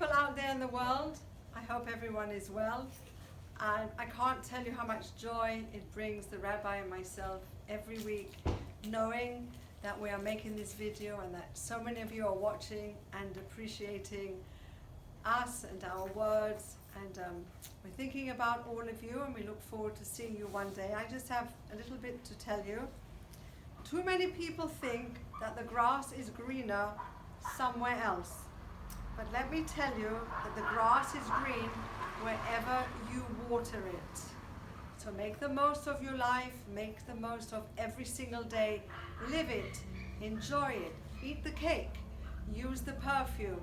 people out there in the world. I hope everyone is well. And I can't tell you how much joy it brings the rabbi and myself every week, knowing that we are making this video and that so many of you are watching and appreciating us and our words. And we're thinking about all of you, and we look forward to seeing you one day. I just have a little bit to tell you. Too many people think that the grass is greener somewhere else. But let me tell you that the grass is green wherever you water it. So make the most of your life, make the most of every single day, live it, enjoy it, eat the cake, use the perfume,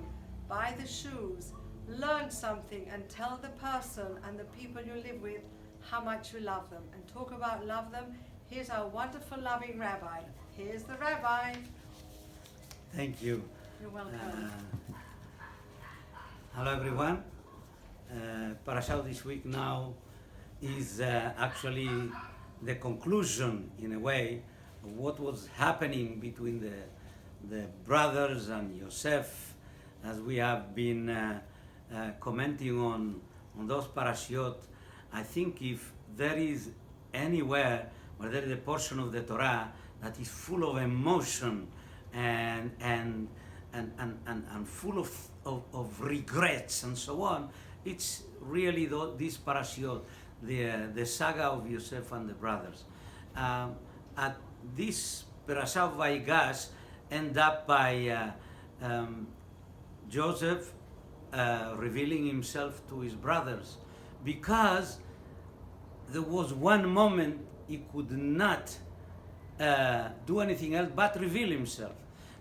buy the shoes, learn something, and tell the person and the people you live with how much you love them. And talk about love them. Here's our wonderful, loving rabbi. Here's the rabbi. Thank you. You're welcome. Hello everyone. Perashat this week now is actually the conclusion, in a way, of what was happening between the brothers and Yosef, as we have been commenting on those parashiot. I think if there is anywhere where there is a portion of the Torah that is full of emotion and full of regrets and so on, it's really this parashiot, the saga of Yosef and the brothers. At this Perashat Vayigash end up by Joseph revealing himself to his brothers, because there was one moment he could not do anything else but reveal himself,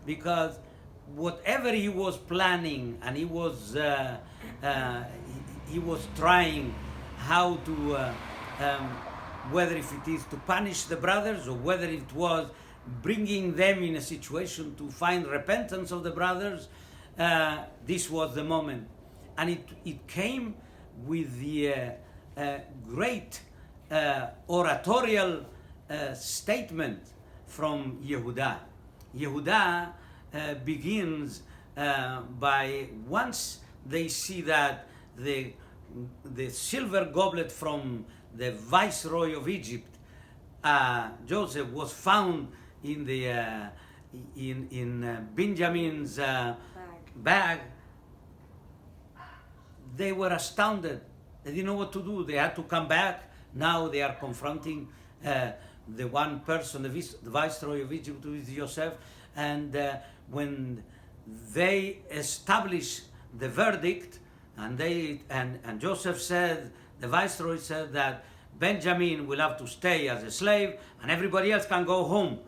because whatever he was planning and he was trying how to whether if it is to punish the brothers or whether it was bringing them in a situation to find repentance of the brothers, this was the moment. And it came with the great oratorial statement from Yehuda. Yehuda begins by, once they see that the silver goblet from the viceroy of Egypt, Joseph, was found in the in Benjamin's bag, they were astounded. They didn't know what to do. They had to come back. Now they are confronting the one person, the viceroy of Egypt, who is Joseph. And when they establish the verdict, and Joseph said, the viceroy said that Benjamin will have to stay as a slave and everybody else can go home.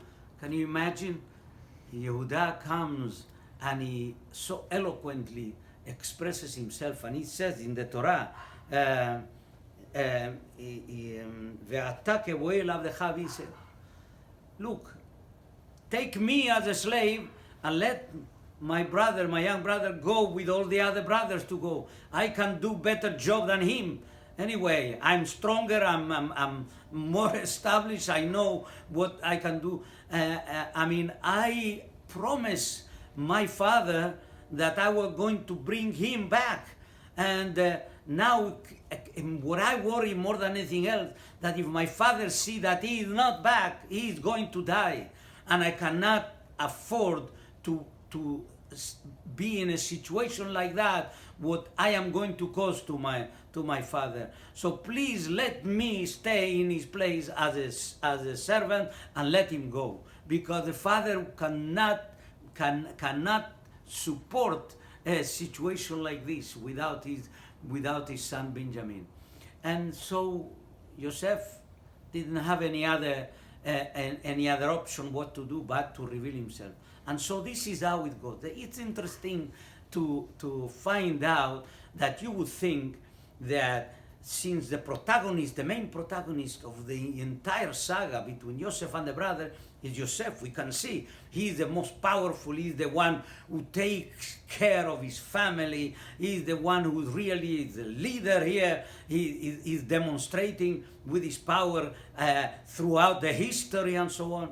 Can you imagine? Yehuda comes and he so eloquently expresses himself, and he says in the Torah, look, take me as a slave and let my brother, my young brother, go with all the other brothers to go. I can do better job than him. Anyway, I'm stronger, I'm more established, I know what I can do. I promised my father that I was going to bring him back. And now what I worry more than anything else, that if my father see that he is not back, he is going to die. And I cannot afford to be in a situation like that, what I am going to cause to my father. So please let me stay in his place as a servant and let him go, because the father cannot support a situation like this without his son Benjamin. And so Joseph didn't have any other option what to do but to reveal himself. And so this is how it goes. It's interesting to find out that you would think that since the main protagonist of the entire saga between Joseph and the brother is Joseph, we can see he's the most powerful, he's the one who takes care of his family, he's the one who really is the leader here, he is demonstrating with his power throughout the history and so on.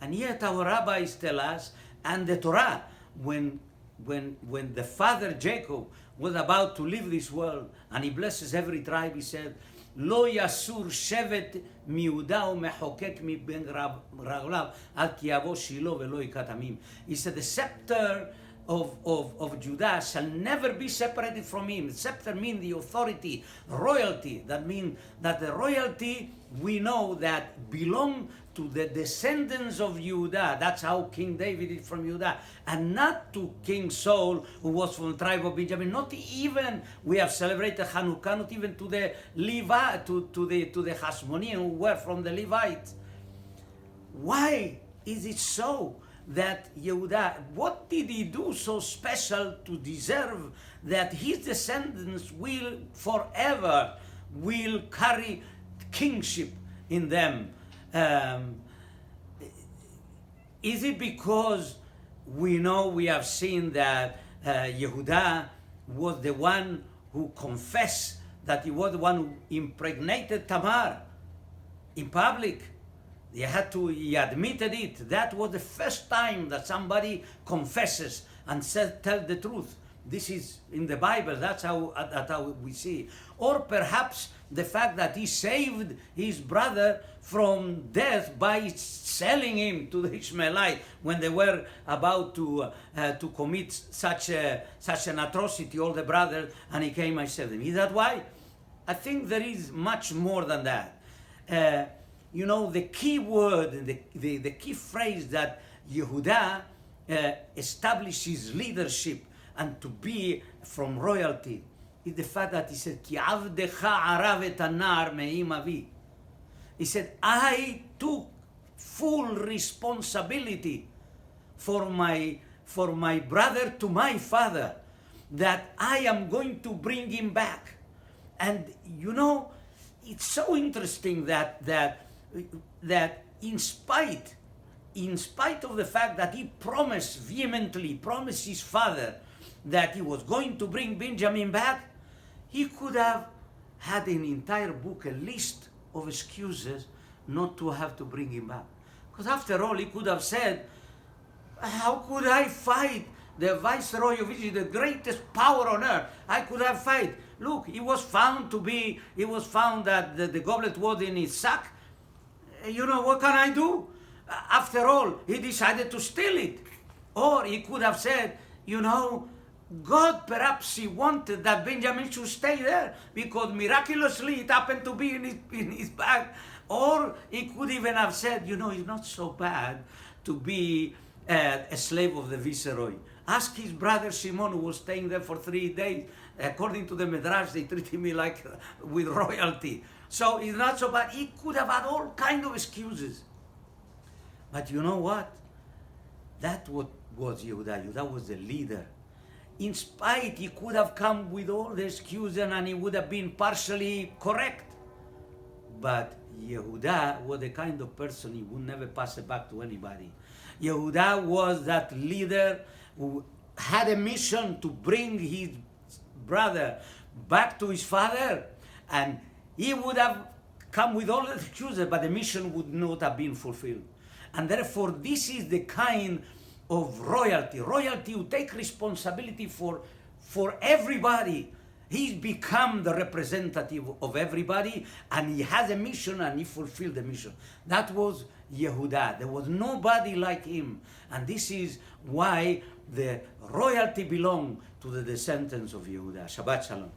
And yet our rabbis tell us, and the Torah, when when the father Jacob was about to leave this world, and he blesses every tribe, he said, "Lo yasur shevet miYehuda u'mechokek miben raglav al ki yavo Shilo ve'lo yikat amim." He said, the scepter of Judah shall never be separated from him. The scepter means the authority, royalty. That means that the royalty, we know that belong to the descendants of Yehuda. That's how King David is from Yehuda, and not to King Saul, who was from the tribe of Benjamin. Not even, we have celebrated Hanukkah, not even to the Levi, to the Hasmonean, who were from the Levites. Why is it so that Yehuda, what did he do so special to deserve that his descendants will forever carry kingship in them? Is it because we have seen that Yehuda was the one who confessed that he was the one who impregnated Tamar in public? He admitted it. That was the first time that somebody confesses and tell the truth. This is in the Bible. That's how we see. Or perhaps the fact that he saved his brother from death by selling him to the Ishmaelite when they were about to commit such an atrocity, all the brothers, and he came and saved them. Is that why? I think there is much more than that. The key word, the key phrase that Yehuda establishes leadership and to be from royalty is the fact that he said, "Ki avdecha arav et anar me'im avi." He said, I took full responsibility for my brother to my father, that I am going to bring him back. And it's so interesting that in spite of the fact that he vehemently promised his father that he was going to bring Benjamin back, he could have had an entire book, a list of excuses not to have to bring him back. Because after all, he could have said, how could I fight the viceroy of Egypt, the greatest power on earth? I could have fight. Look, it was found that the goblet was in his sack. What can I do? After all, he decided to steal it. Or he could have said, God, perhaps he wanted that Benjamin should stay there because miraculously it happened to be in his bag. Or he could even have said, it's not so bad to be a slave of the viceroy. Ask his brother Shimon, who was staying there for 3 days. According to the Midrash, they treated me like with royalty. So it's not so bad. He could have had all kinds of excuses. But you know what? That was Yehuda. Yehuda was the leader. In spite, he could have come with all the excuses and he would have been partially correct. But Yehuda was the kind of person, he would never pass it back to anybody. Yehuda was that leader who had a mission to bring his brother back to his father, and he would have come with all the excuses, but the mission would not have been fulfilled. And therefore, this is the kind of royalty. Royalty who take responsibility for everybody. He's become the representative of everybody, and he has a mission, and he fulfilled the mission. That was Yehuda. There was nobody like him. And this is why the royalty belonged to the descendants of Yehuda. Shabbat Shalom.